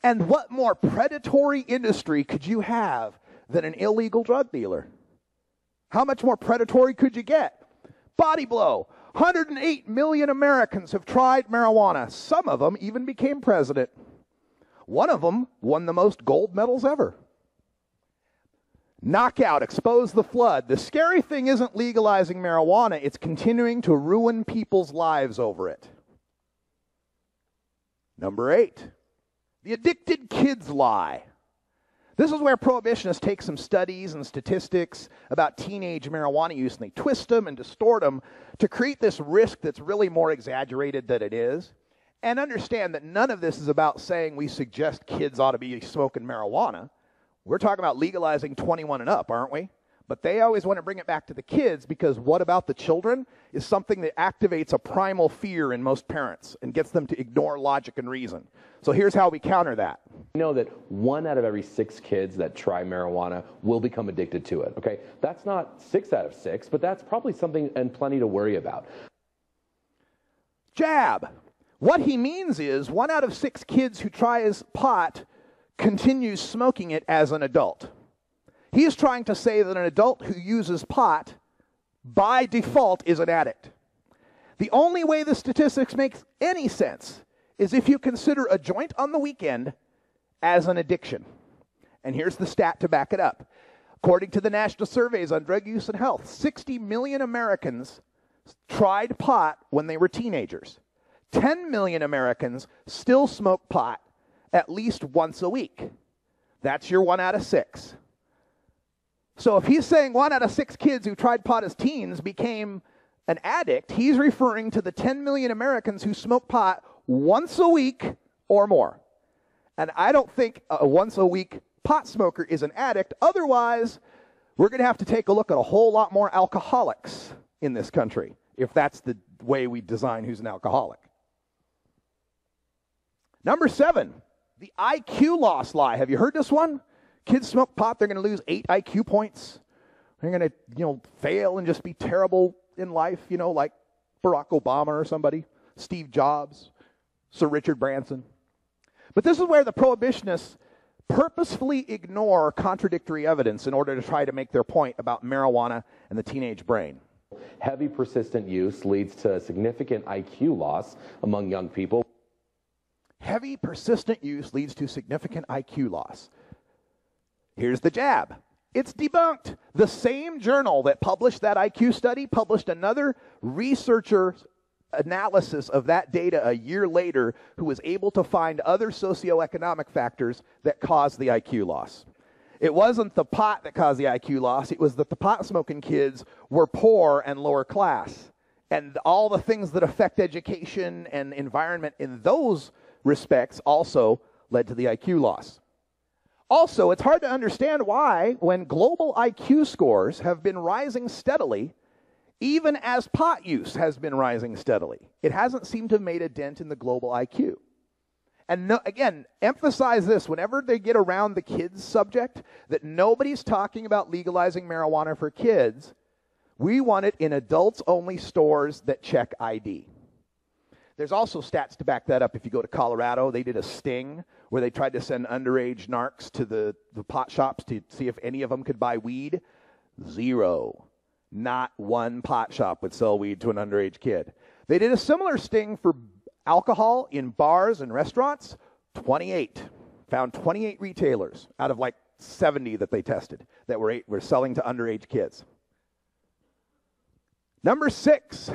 And what more predatory industry could you have than an illegal drug dealer? How much more predatory could you get? Body blow. 108 million Americans have tried marijuana. Some of them even became president. One of them won the most gold medals ever. Knockout, expose the flood. The scary thing isn't legalizing marijuana, it's continuing to ruin people's lives over it. Number 8, the addicted kids lie. This is where prohibitionists take some studies and statistics about teenage marijuana use, and they twist them and distort them to create this risk that's really more exaggerated than it is. And understand that none of this is about saying we suggest kids ought to be smoking marijuana. We're talking about legalizing 21 and up, aren't we? But they always want to bring it back to the kids because what about the children is something that activates a primal fear in most parents and gets them to ignore logic and reason. So here's how we counter that. We know that 1 out of every 6 kids that try marijuana will become addicted to it, okay? That's not 6 out of 6, but that's probably something and plenty to worry about. jab. What he means is 1 out of 6 kids who tries pot continues smoking it as an adult. He is trying to say that an adult who uses pot by default is an addict. The only way the statistics make any sense is if you consider a joint on the weekend as an addiction. And here's the stat to back it up. According to the National Surveys on Drug Use and Health, 60 million Americans tried pot when they were teenagers. 10 million Americans still smoke pot at least once a week. That's your 1 out of 6. So if he's saying 1 out of 6 kids who tried pot as teens became an addict, he's referring to the 10 million Americans who smoke pot once a week or more. And I don't think a once a week pot smoker is an addict. Otherwise, we're going to have to take a look at a whole lot more alcoholics in this country, if that's the way we design who's an alcoholic. Number 7, the IQ loss lie. Have you heard this one? Kids smoke pot, they're going to lose 8 IQ points. They're going to, fail and just be terrible in life, like Barack Obama or somebody, Steve Jobs, Sir Richard Branson. But this is where the prohibitionists purposefully ignore contradictory evidence in order to try to make their point about marijuana and the teenage brain. Heavy persistent use leads to significant IQ loss among young people. Heavy persistent use leads to significant IQ loss. Here's the jab. It's debunked. The same journal that published that IQ study published another researcher's analysis of that data a year later who was able to find other socioeconomic factors that caused the IQ loss. It wasn't the pot that caused the IQ loss. It was that the pot-smoking kids were poor and lower class. And all the things that affect education and environment in those respects also led to the IQ loss. Also, it's hard to understand why, when global IQ scores have been rising steadily, even as pot use has been rising steadily, it hasn't seemed to have made a dent in the global IQ. And again, emphasize this whenever they get around the kids subject, that nobody's talking about legalizing marijuana for kids. We want it in adults-only stores that check ID. There's also stats to back that up. If you go to Colorado, they did a sting where they tried to send underage narcs to the pot shops to see if any of them could buy weed. 0. Not one pot shop would sell weed to an underage kid. They did a similar sting for alcohol in bars and restaurants. 28. Found 28 retailers out of like 70 that they tested that were selling to underage kids. Number 6.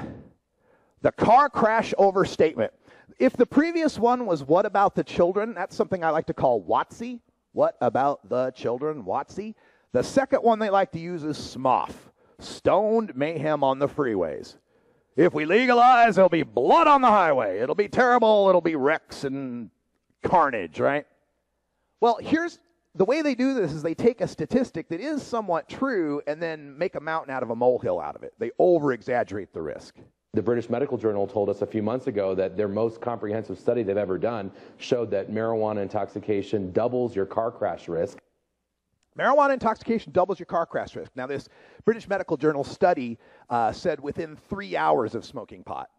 The car crash overstatement. If the previous one was what about the children, that's something I like to call WOTC. What about the children, WOTC? The second one they like to use is SMOF. Stoned mayhem on the freeways. If we legalize, there'll be blood on the highway. It'll be terrible. It'll be wrecks and carnage, right? Well, here's the way they do this is they take a statistic that is somewhat true and then make a mountain out of a molehill out of it. They over-exaggerate the risk. The British Medical Journal told us a few months ago that their most comprehensive study they've ever done showed that marijuana intoxication doubles your car crash risk. Marijuana intoxication doubles your car crash risk. Now, this British Medical Journal study said within 3 hours of smoking pot.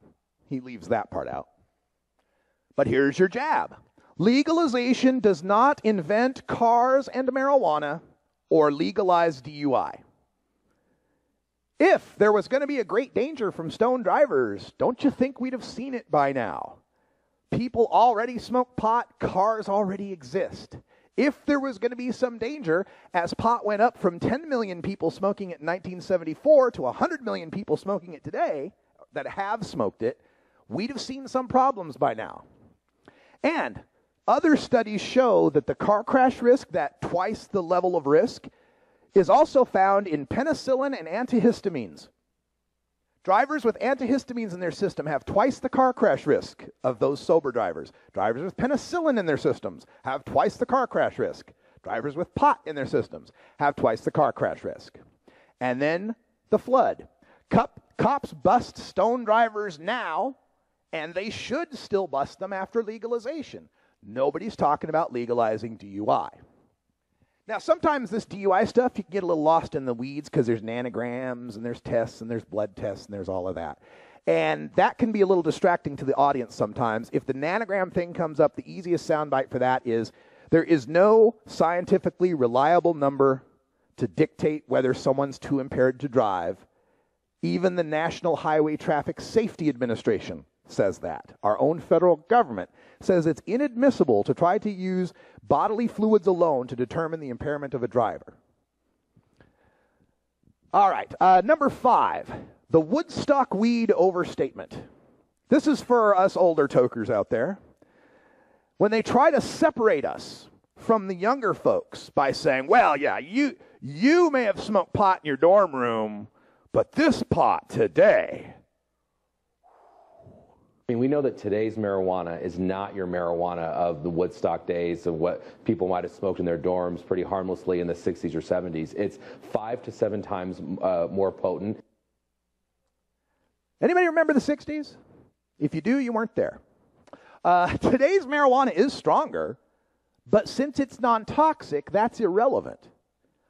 He leaves that part out. But here's your jab. Legalization does not invent cars and marijuana or legalize DUI. If there was going to be a great danger from stoned drivers, don't you think we'd have seen it by now? People already smoke pot, cars already exist. If there was going to be some danger, as pot went up from 10 million people smoking it in 1974 to 100 million people smoking it today that have smoked it, we'd have seen some problems by now. And other studies show that the car crash risk, that twice the level of risk, is also found in penicillin and antihistamines. Drivers with antihistamines in their system have twice the car crash risk of those sober drivers. Drivers with penicillin in their systems have twice the car crash risk. Drivers with pot in their systems have twice the car crash risk. And then the flood. Cops bust stoned drivers now, and they should still bust them after legalization. Nobody's talking about legalizing DUI. Now, sometimes this DUI stuff, you can get a little lost in the weeds because there's nanograms and there's tests and there's blood tests and there's all of that. And that can be a little distracting to the audience sometimes. If the nanogram thing comes up, the easiest soundbite for that is there is no scientifically reliable number to dictate whether someone's too impaired to drive. Even the National Highway Traffic Safety Administration says that. Our own federal government says it's inadmissible to try to use bodily fluids alone to determine the impairment of a driver. All right, number 5, the Woodstock weed overstatement. This is for us older tokers out there. When they try to separate us from the younger folks by saying, well, yeah, you may have smoked pot in your dorm room, but this pot today. I mean, we know that today's marijuana is not your marijuana of the Woodstock days of what people might have smoked in their dorms pretty harmlessly in the 60s or 70s. It's 5 to 7 times more potent. Anybody remember the 60s? If you do, you weren't there. Today's marijuana is stronger, but since it's non-toxic, that's irrelevant.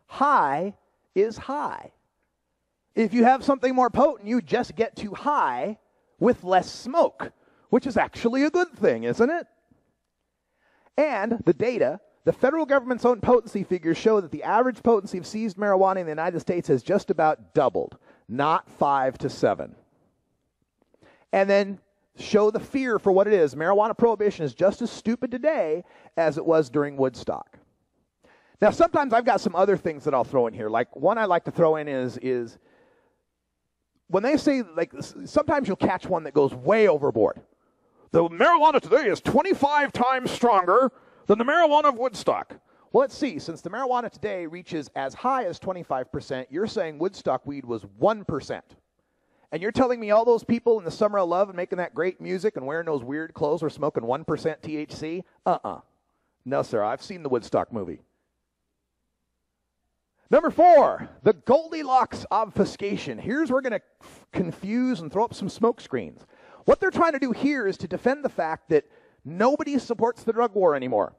High is high. If you have something more potent, you just get too high with less smoke, which is actually a good thing, isn't it? And the data, the federal government's own potency figures show that the average potency of seized marijuana in the United States has just about doubled, not 5 to 7. And then show the fear for what it is. Marijuana prohibition is just as stupid today as it was during Woodstock. Now, sometimes I've got some other things that I'll throw in here. Like, one I like to throw in is when they say, like, sometimes you'll catch one that goes way overboard. The marijuana today is 25 times stronger than the marijuana of Woodstock. Well, let's see. Since the marijuana today reaches as high as 25%, you're saying Woodstock weed was 1%. And you're telling me all those people in the Summer of Love and making that great music and wearing those weird clothes were smoking 1% THC? No, sir. I've seen the Woodstock movie. Number 4, the Goldilocks obfuscation. Here's where we're going to confuse and throw up some smoke screens. What they're trying to do here is to defend the fact that nobody supports the drug war anymore.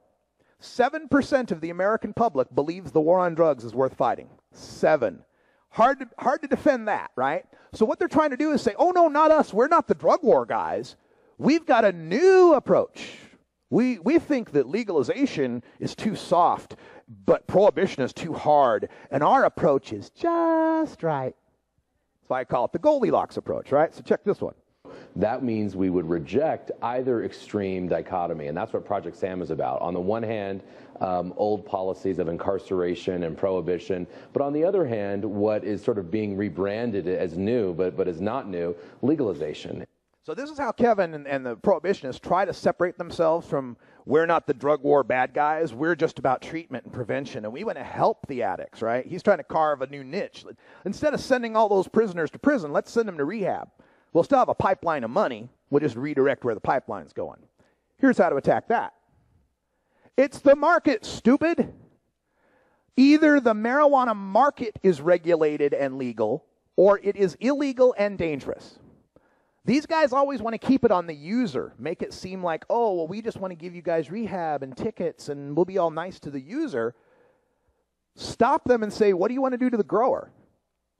7% of the American public believes the war on drugs is worth fighting. 7. Hard to defend that, right? So what they're trying to do is say, oh, no, not us. We're not the drug war guys. We've got a new approach. We think that legalization is too soft, but prohibition is too hard, and our approach is just right. That's why I call it the Goldilocks approach, right? So check this one. That means we would reject either extreme dichotomy, and that's what Project SAM is about. On the one hand, old policies of incarceration and prohibition, but on the other hand, what is sort of being rebranded as new, but is not new, legalization. So this is how Kevin and the prohibitionists try to separate themselves from, we're not the drug war bad guys, we're just about treatment and prevention, and we want to help the addicts, right? He's trying to carve a new niche. Instead of sending all those prisoners to prison, let's send them to rehab. We'll still have a pipeline of money. We'll just redirect where the pipeline's going. Here's how to attack that. It's the market, stupid. Either the marijuana market is regulated and legal, or it is illegal and dangerous. These guys always want to keep it on the user, make it seem like, oh, well, we just want to give you guys rehab and tickets, and we'll be all nice to the user. Stop them and say, what do you want to do to the grower?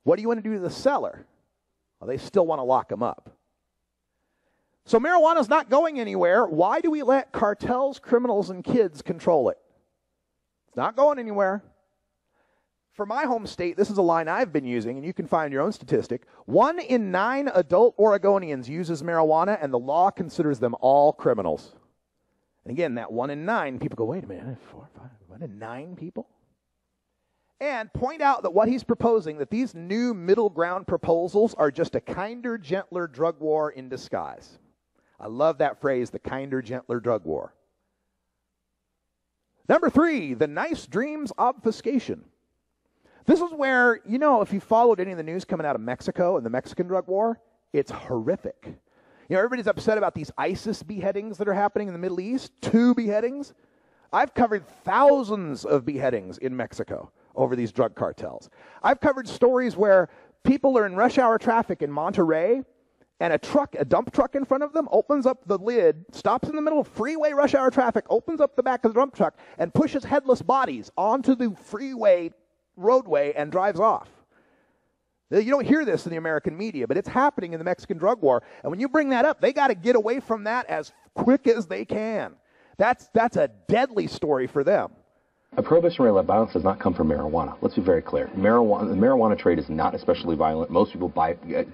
What do you want to do to the seller? Well, they still want to lock them up. So marijuana's not going anywhere. Why do we let cartels, criminals, and kids control it? It's not going anywhere. For my home state, this is a line I've been using, and you can find your own statistic. 1 in 9 adult Oregonians uses marijuana, and the law considers them all criminals. And again, that 1 in 9, people go, wait a minute, 4, 5, 1 in 9 people? And point out that what he's proposing, that these new middle ground proposals are just a kinder, gentler drug war in disguise. I love that phrase, the kinder, gentler drug war. Number 3, the nice dreams obfuscation. This is where, you know, if you followed any of the news coming out of Mexico and the Mexican drug war, it's horrific. You know, everybody's upset about these ISIS beheadings that are happening in the Middle East. 2 beheadings. I've covered thousands of beheadings in Mexico over these drug cartels. I've covered stories where people are in rush hour traffic in Monterrey, and a dump truck in front of them opens up the lid, stops in the middle of freeway rush hour traffic, opens up the back of the dump truck, and pushes headless bodies onto the freeway roadway and drives off. You don't hear this in the American media, but it's happening in the Mexican drug war. And when you bring that up, they got to get away from that as quick as they can. That's a deadly story for them. A prohibition-related violence does not come from marijuana. Let's be very clear. The marijuana trade is not especially violent. Most people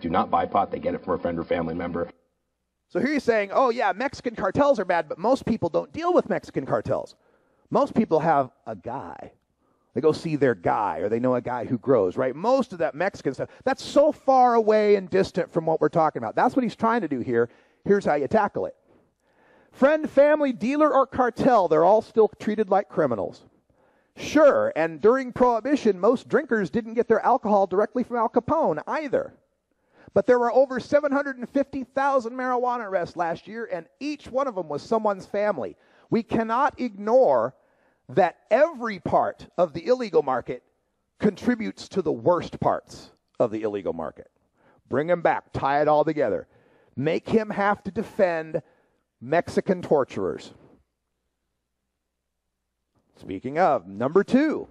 do not buy pot. They get it from a friend or family member. So here you're saying, oh, yeah, Mexican cartels are bad, but most people don't deal with Mexican cartels. Most people have a guy. They go see their guy, or they know a guy who grows, right? Most of that Mexican stuff, that's so far away and distant from what we're talking about. That's what he's trying to do here. Here's how you tackle it. Friend, family, dealer, or cartel, they're all still treated like criminals. Sure, and during Prohibition, most drinkers didn't get their alcohol directly from Al Capone either. But there were over 750,000 marijuana arrests last year, and each one of them was someone's family. We cannot ignore that every part of the illegal market contributes to the worst parts of the illegal market. Bring him back, tie it all together. Make him have to defend Mexican torturers. Speaking of, number 2,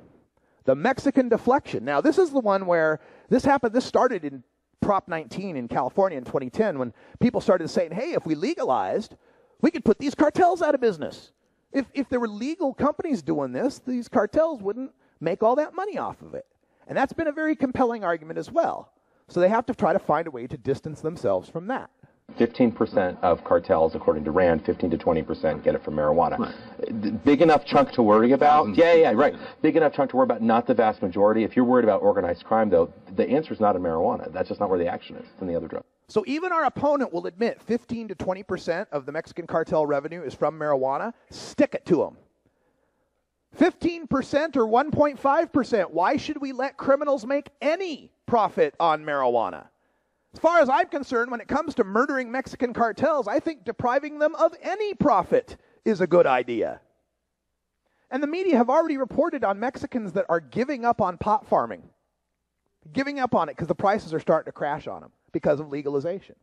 the Mexican deflection. Now, this is the one where this started in Prop 19 in California in 2010 when people started saying, hey, if we legalized, we could put these cartels out of business. If there were legal companies doing this, these cartels wouldn't make all that money off of it. And that's been a very compelling argument as well. So they have to try to find a way to distance themselves from that. 15% of cartels, according to RAND, 15 to 20% get it from marijuana. Right. Big enough chunk to worry about? Yeah, right. Big enough chunk to worry about, not the vast majority. If you're worried about organized crime, though, the answer is not in marijuana. That's just not where the action is. It's in the other drug. So even our opponent will admit 15 to 20% of the Mexican cartel revenue is from marijuana. Stick it to them. 15% or 1.5%. Why should we let criminals make any profit on marijuana? As far as I'm concerned, when it comes to murdering Mexican cartels, I think depriving them of any profit is a good idea. And the media have already reported on Mexicans that are giving up on pot farming. Giving up on it because the prices are starting to crash on them because of legalization.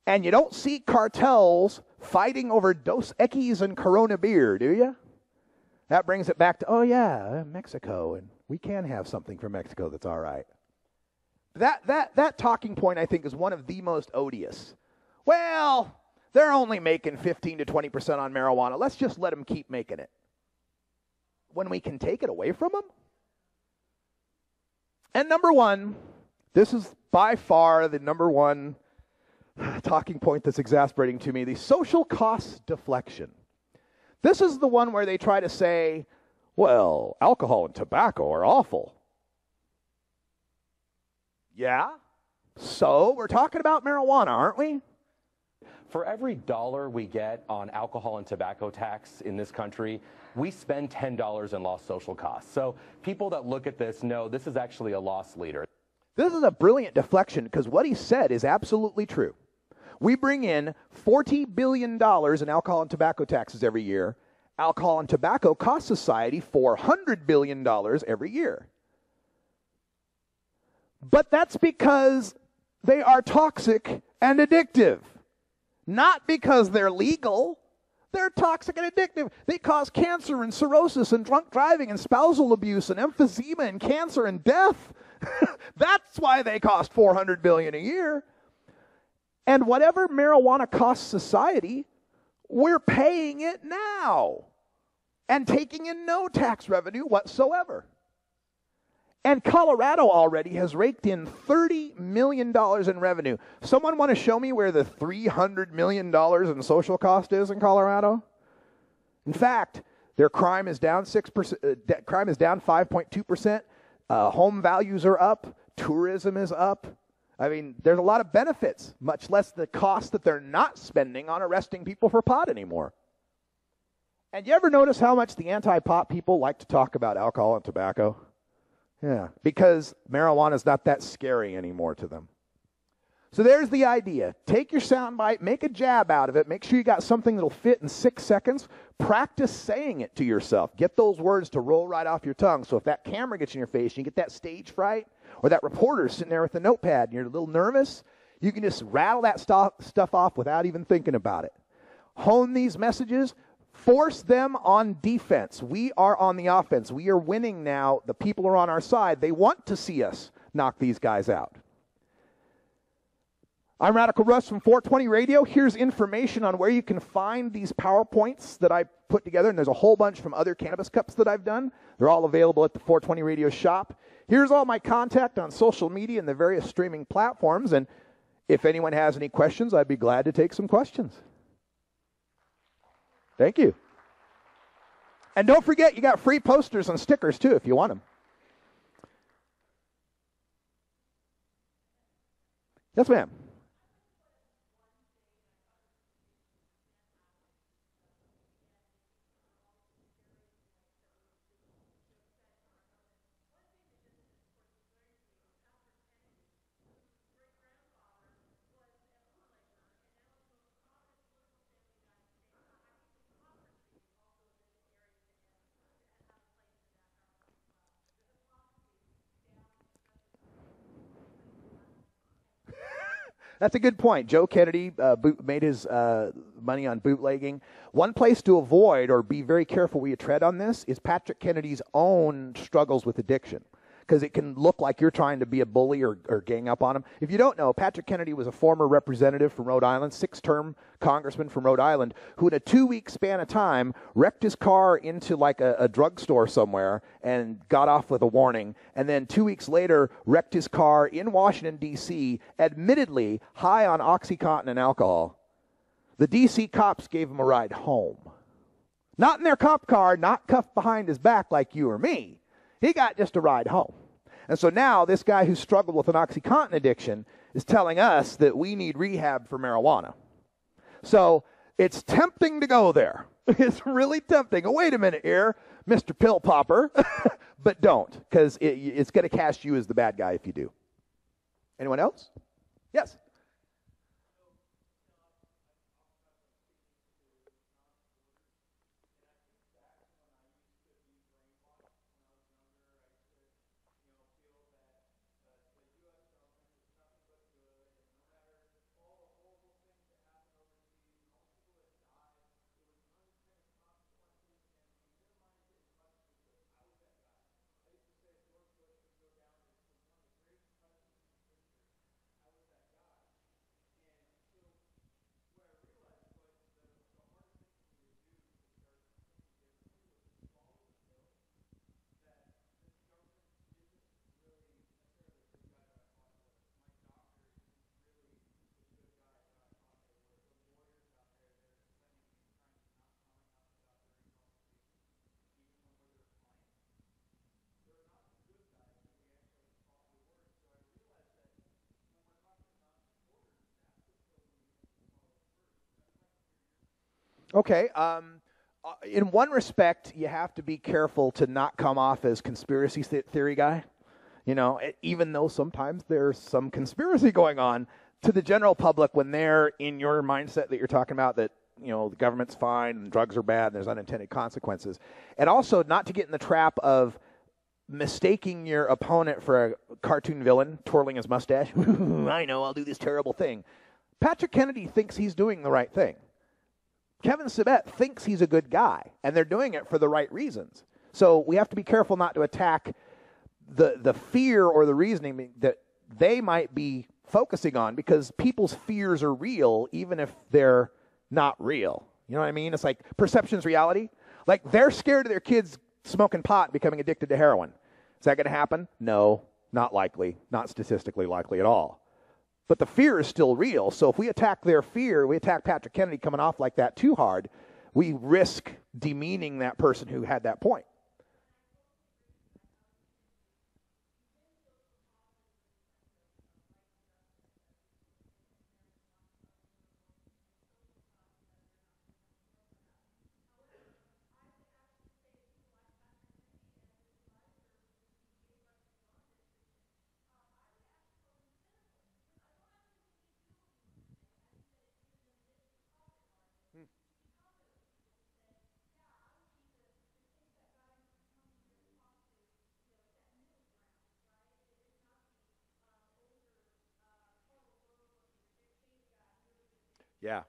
And you don't see cartels fighting over Dos Equis and Corona beer, do you? That brings it back to, oh yeah, Mexico, and we can have something from Mexico that's all right. That talking point, I think, is one of the most odious. Well, they're only making 15 to 20% on marijuana. Let's just let them keep making it. When we can take it away from them? And number 1, this is by far the number 1 talking point that's exasperating to me, the social cost deflection. This is the one where they try to say, well, alcohol and tobacco are awful. Yeah? So we're talking about marijuana, aren't we? For every dollar we get on alcohol and tobacco tax in this country, we spend $10 in lost social costs. So people that look at this know this is actually a loss leader. This is a brilliant deflection because what he said is absolutely true. We bring in $40 billion in alcohol and tobacco taxes every year. Alcohol and tobacco cost society $400 billion every year. But that's because they are toxic and addictive. Not because they're legal. They're toxic and addictive. They cause cancer and cirrhosis and drunk driving and spousal abuse and emphysema and cancer and death. That's why they cost $400 billion a year. And whatever marijuana costs society, we're paying it now and taking in no tax revenue whatsoever. And Colorado already has raked in $30 million in revenue. Someone want to show me where the $300 million in social cost is in Colorado? In fact, their crime is down 6%. Crime is down 5.2%. Home values are up. Tourism is up. I mean, there's a lot of benefits, much less the cost that they're not spending on arresting people for pot anymore. And you ever notice how much the anti-pot people like to talk about alcohol and tobacco? Yeah, because marijuana is not that scary anymore to them. So there's the idea. Take your soundbite, make a jab out of it, make sure you got something that'll fit in 6 seconds. Practice saying it to yourself. Get those words to roll right off your tongue. So if that camera gets in your face, you get that stage fright, or that reporter sitting there with a notepad and you're a little nervous, You can just rattle that stuff off without even thinking about it. Hone these messages. Force them on defense. We are on the offense. We are winning now. The people are on our side. They want to see us knock these guys out. I'm Radical Russ from 420 Radio. Here's information on where you can find these PowerPoints that I put together, and there's a whole bunch from other Cannabis Cups that I've done. They're all available at the 420 Radio shop. Here's all my contact on social media and the various streaming platforms, and if anyone has any questions, I'd be glad to take some questions. Thank you. And don't forget, you got free posters and stickers, too, if you want them. Yes, ma'am. That's a good point. Joe Kennedy made his money on bootlegging. One place to avoid or be very careful where you tread on this is Patrick Kennedy's own struggles with addiction, because it can look like you're trying to be a bully or gang up on him. If you don't know, Patrick Kennedy was a former representative from Rhode Island, 6-term congressman from Rhode Island, who in a 2-week span of time wrecked his car into like a drugstore somewhere and got off with a warning, and then 2 weeks later wrecked his car in Washington, D.C., admittedly high on OxyContin and alcohol. The D.C. cops gave him a ride home. Not in their cop car, not cuffed behind his back like you or me. He got just a ride home. And so now this guy who struggled with an OxyContin addiction is telling us that we need rehab for marijuana. So it's tempting to go there. It's really tempting. Oh, wait a minute here, Mr. Pill Popper. But don't, because it's going to cast you as the bad guy if you do. Anyone else? Yes. Okay. In one respect, you have to be careful to not come off as conspiracy theory guy. You know, even though sometimes there's some conspiracy going on, to the general public, when they're in your mindset that you're talking about, that, you know, the government's fine and drugs are bad and there's unintended consequences. And also not to get in the trap of mistaking your opponent for a cartoon villain twirling his mustache. I know, I'll do this terrible thing. Patrick Kennedy thinks he's doing the right thing. Kevin Sabet thinks he's a good guy, and they're doing it for the right reasons. So we have to be careful not to attack the fear or the reasoning that they might be focusing on, because people's fears are real even if they're not real. You know what I mean? It's like perception's reality. Like, they're scared of their kids smoking pot and becoming addicted to heroin. Is that going to happen? No, not likely. Not statistically likely at all. But the fear is still real. So if we attack their fear, we attack Patrick Kennedy coming off like that too hard, we risk demeaning that person who had that point. Yeah.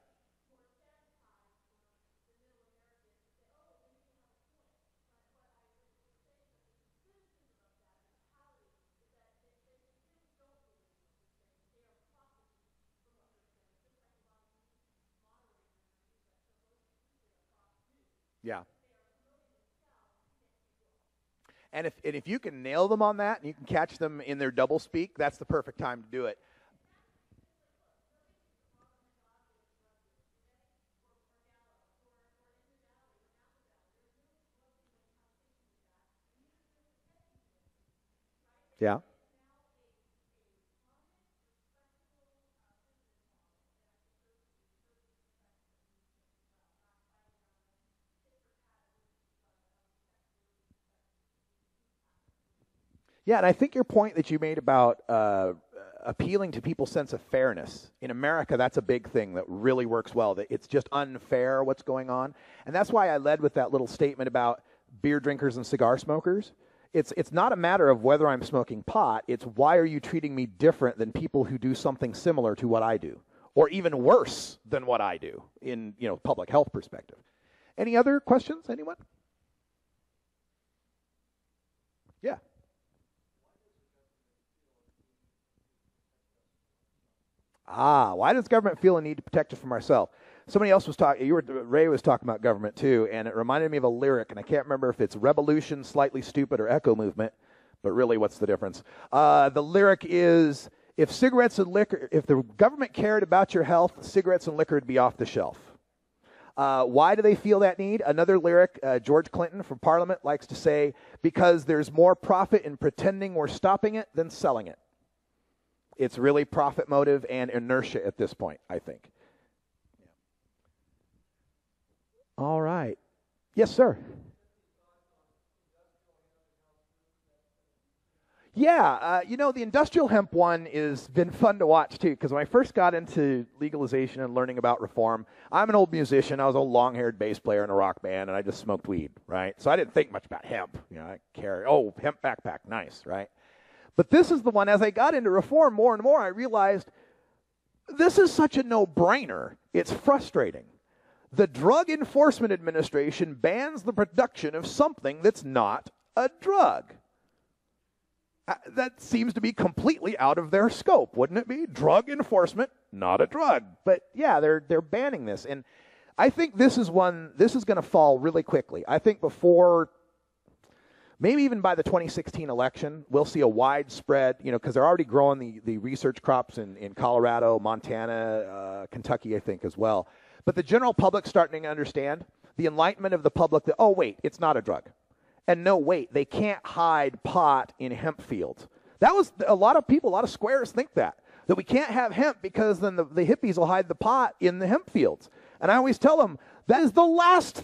Yeah. And if you can nail them on that and you can catch them in their double speak, that's the perfect time to do it. Yeah. Yeah, and I think your point that you made about appealing to people's sense of fairness. In America, that's a big thing that really works well. That it's just unfair what's going on. And that's why I led with that little statement about beer drinkers and cigar smokers. It's not a matter of whether I'm smoking pot. It's why are you treating me different than people who do something similar to what I do, or even worse than what I do in public health perspective. Any other questions? Anyone? Yeah. Why does government feel a need to protect us from ourselves? Somebody else was talking, Ray was talking about government too, and it reminded me of a lyric, and I can't remember if it's Revolution, Slightly Stupid, or Echo Movement, but really, what's the difference? The lyric is, if the government cared about your health, cigarettes and liquor would be off the shelf. Why do they feel that need? Another lyric, George Clinton from Parliament likes to say, because there's more profit in pretending we're stopping it than selling it. It's really profit motive and inertia at this point, I think. All right. Yes, sir. Yeah, the industrial hemp one has been fun to watch, too, because when I first got into legalization and learning about reform, I'm an old musician. I was a long-haired bass player in a rock band, and I just smoked weed, right? So I didn't think much about hemp. I carry, hemp backpack, nice, right? But this is the one, as I got into reform more and more, I realized this is such a no-brainer. It's frustrating. The Drug Enforcement Administration bans the production of something that's not a drug. That seems to be completely out of their scope, wouldn't it be? Drug enforcement, not a drug. But yeah, they're banning this. And I think this is going to fall really quickly. I think before, maybe even by the 2016 election, we'll see a widespread, because they're already growing the research crops in Colorado, Montana, Kentucky, I think, as well. But the general public's starting to understand the enlightenment of the public that, wait, it's not a drug. And no, wait, they can't hide pot in hemp fields. That was a lot of people, a lot of squares think that we can't have hemp because then the hippies will hide the pot in the hemp fields. And I always tell them, that is the last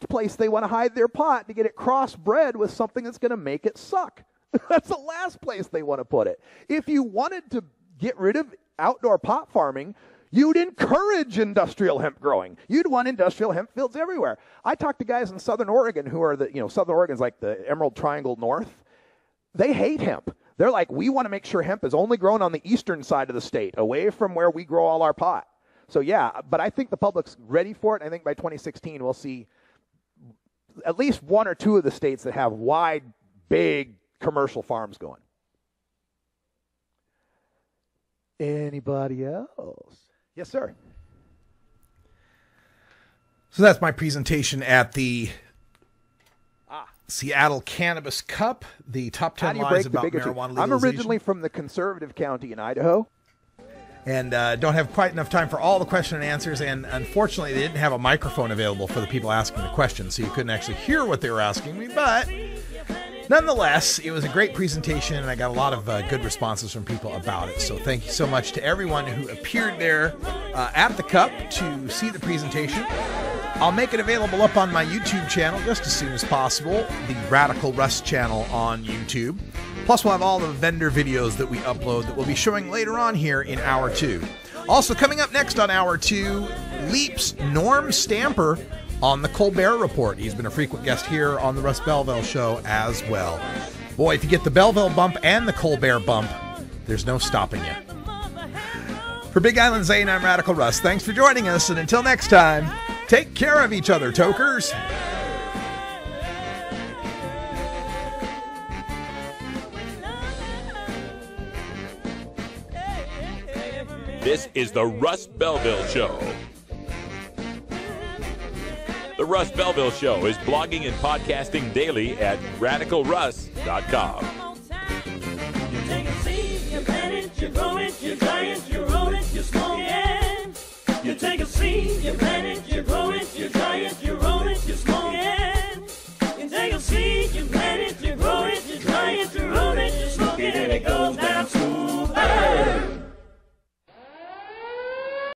place they want to hide their pot, to get it crossbred with something that's going to make it suck. That's the last place they want to put it. If you wanted to get rid of outdoor pot farming, you'd encourage industrial hemp growing. You'd want industrial hemp fields everywhere. I talk to guys in Southern Oregon who are Southern Oregon's like the Emerald Triangle North. They hate hemp. They're like, we want to make sure hemp is only grown on the eastern side of the state, away from where we grow all our pot. So yeah, but I think the public's ready for it. I think by 2016 we'll see at least one or two of the states that have wide, big commercial farms going. Anybody else? Yes, sir. So that's my presentation at the Seattle Cannabis Cup, the top 10 lies about marijuana legalization. I'm originally from the conservative county in Idaho. And don't have quite enough time for all the question and answers, and unfortunately they didn't have a microphone available for the people asking the questions, so you couldn't actually hear what they were asking me, but nonetheless, it was a great presentation, and I got a lot of good responses from people about it. So thank you so much to everyone who appeared there at the Cup to see the presentation. I'll make it available up on my YouTube channel just as soon as possible, the Radical Russ channel on YouTube. Plus, we'll have all the vendor videos that we upload that we'll be showing later on here in Hour 2. Also, coming up next on Hour 2, Leap's Norm Stamper on the Colbert Report. He's been a frequent guest here on the Russ Belville Show as well. Boy, if you get the Belville bump and the Colbert bump, there's no stopping you. For Big Island Zane, I'm Radical Russ. Thanks for joining us, and until next time, take care of each other, tokers. This is the Russ Belville Show. The Russ Belville Show is blogging and podcasting daily at radicalruss.com. You take a seed, you plant it, you grow it, you dry it, you roll it, you smoke it. You take a seed, you plant it,